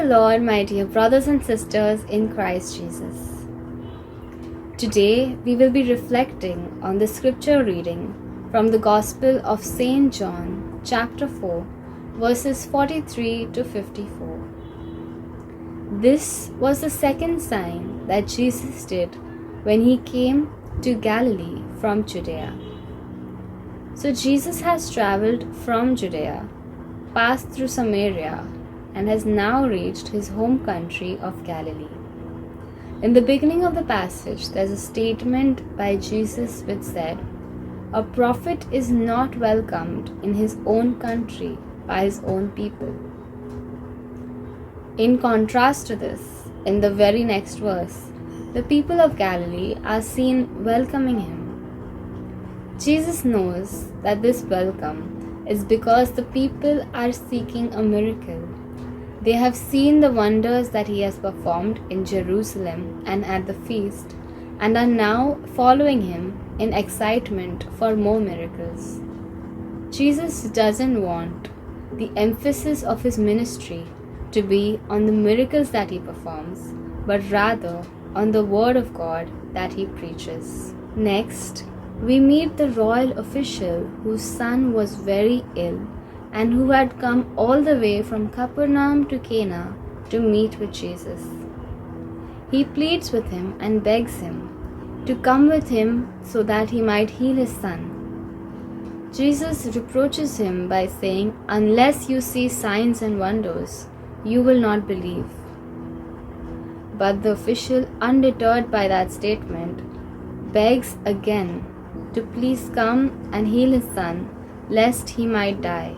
Lord, my dear brothers and sisters in Christ Jesus. Today we will be reflecting on the scripture reading from the Gospel of St. John, chapter 4, verses 43 to 54. This was the second sign that Jesus did when he came to Galilee from Judea. So Jesus has traveled from Judea, passed through Samaria, and has now reached his home country of Galilee. In the beginning of the passage, there's a statement by Jesus which said, "A prophet is not welcomed in his own country by his own people." In contrast to this, in the very next verse, the people of Galilee are seen welcoming him. Jesus knows that this welcome is because the people are seeking a miracle. They have seen the wonders that he has performed in Jerusalem and at the feast, and are now following him in excitement for more miracles. Jesus doesn't want the emphasis of his ministry to be on the miracles that he performs, but rather on the word of God that he preaches. Next, we meet the royal official whose son was very ill and who had come all the way from Capernaum to Cana to meet with Jesus. He pleads with him and begs him to come with him so that he might heal his son. Jesus reproaches him by saying, "Unless you see signs and wonders, you will not believe." But the official, undeterred by that statement, begs again to please come and heal his son, lest he might die.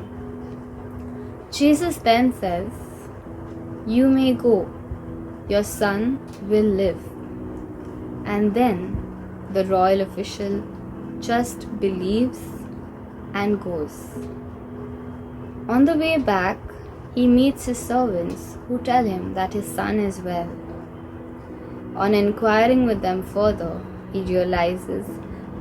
Jesus then says, "You may go, your son will live." And then the royal official just believes and goes. On the way back, he meets his servants who tell him that his son is well. On inquiring with them further, he realizes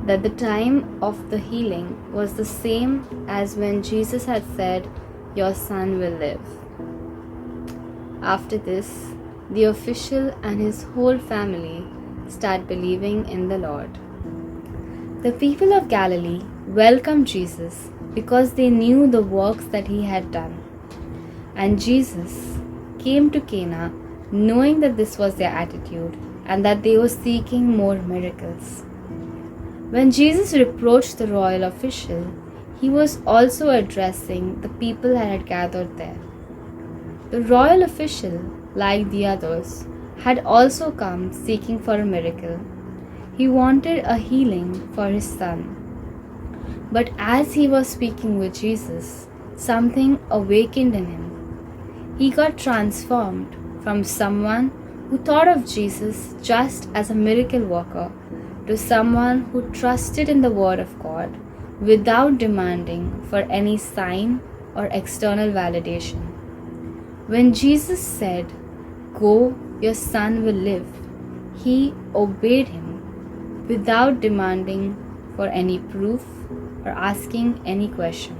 that the time of the healing was the same as when Jesus had said, "Your son will live." After this, the official and his whole family start believing in the Lord. The people of Galilee welcomed Jesus because they knew the works that he had done. And Jesus came to Cana knowing that this was their attitude and that they were seeking more miracles. When Jesus reproached the royal official, he was also addressing the people that had gathered there. The royal official, like the others, had also come seeking for a miracle. He wanted a healing for his son. But as he was speaking with Jesus, something awakened in him. He got transformed from someone who thought of Jesus just as a miracle worker to someone who trusted in the word of God without demanding for any sign or external validation. When Jesus said, "Go, your son will live," he obeyed him without demanding for any proof or asking any question.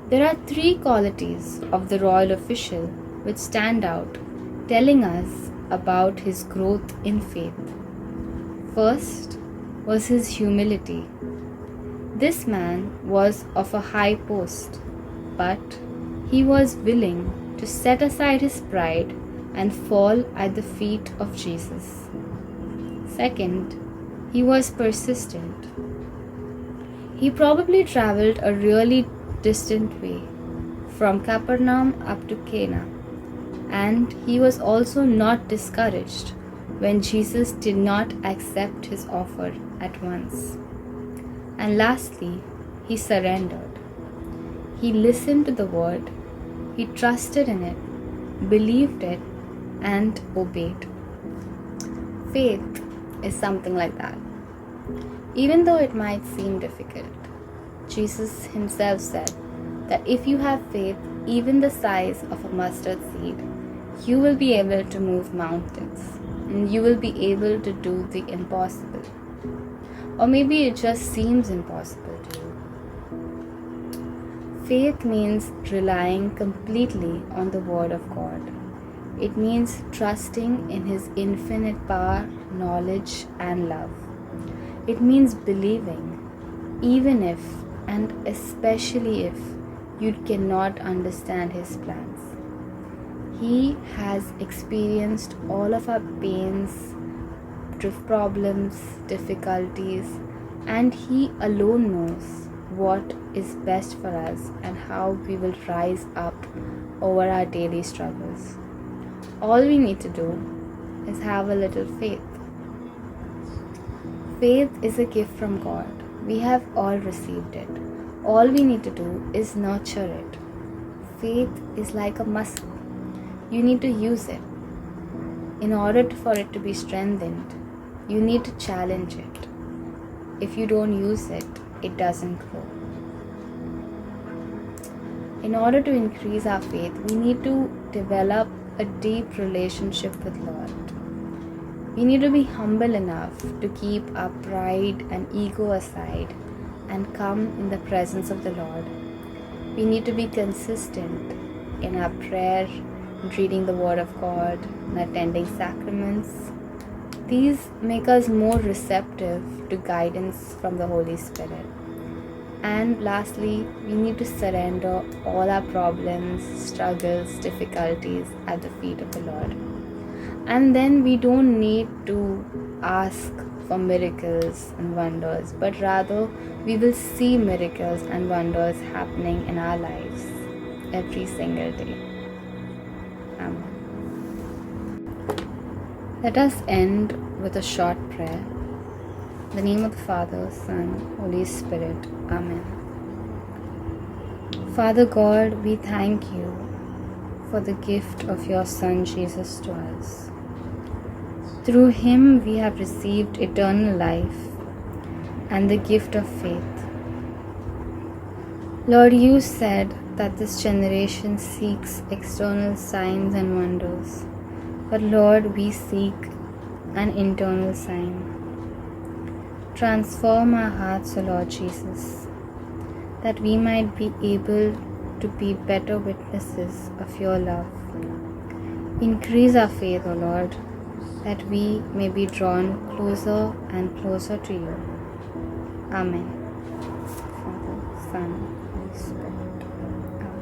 There are three qualities of the royal official which stand out, telling us about his growth in faith. First was his humility. This man was of a high post, but he was willing to set aside his pride and fall at the feet of Jesus. Second, he was persistent. He probably traveled a really distant way, from Capernaum up to Cana, and he was also not discouraged when Jesus did not accept his offer at once. And lastly, he surrendered. He listened to the word, he trusted in it, believed it, and obeyed. Faith is something like that. Even though it might seem difficult, Jesus himself said that if you have faith, even the size of a mustard seed, you will be able to move mountains, and you will be able to do the impossible. Or maybe it just seems impossible to you. Faith means relying completely on the Word of God. It means trusting in His infinite power, knowledge, and love. It means believing, even if and especially if you cannot understand His plans. He has experienced all of our pains, problems, difficulties, and He alone knows what is best for us and how we will rise up over our daily struggles. All we need to do is have a little faith. Faith is a gift from God. We have all received it. All we need to do is nurture it. Faith is like a muscle. You need to use it. In order for it to be strengthened, you need to challenge it. If you don't use it, it doesn't grow. In order to increase our faith, we need to develop a deep relationship with Lord. We need to be humble enough to keep our pride and ego aside and come in the presence of the Lord. We need to be consistent in our prayer, reading the Word of God, and attending sacraments. These make us more receptive to guidance from the Holy Spirit. And lastly, we need to surrender all our problems, struggles, difficulties at the feet of the Lord. And then we don't need to ask for miracles and wonders, but rather we will see miracles and wonders happening in our lives every single day. Amen. Let us end with a short prayer. In the name of the Father, Son, Holy Spirit. Amen. Father God, we thank you for the gift of your Son Jesus to us. Through Him we have received eternal life and the gift of faith. Lord, you said that this generation seeks external signs and wonders, but Lord, we seek an internal sign. Transform our hearts, O Lord Jesus, that we might be able to be better witnesses of your love. Increase our faith, O Lord, that we may be drawn closer and closer to you. Amen. Father, Son, Holy Spirit. Amen.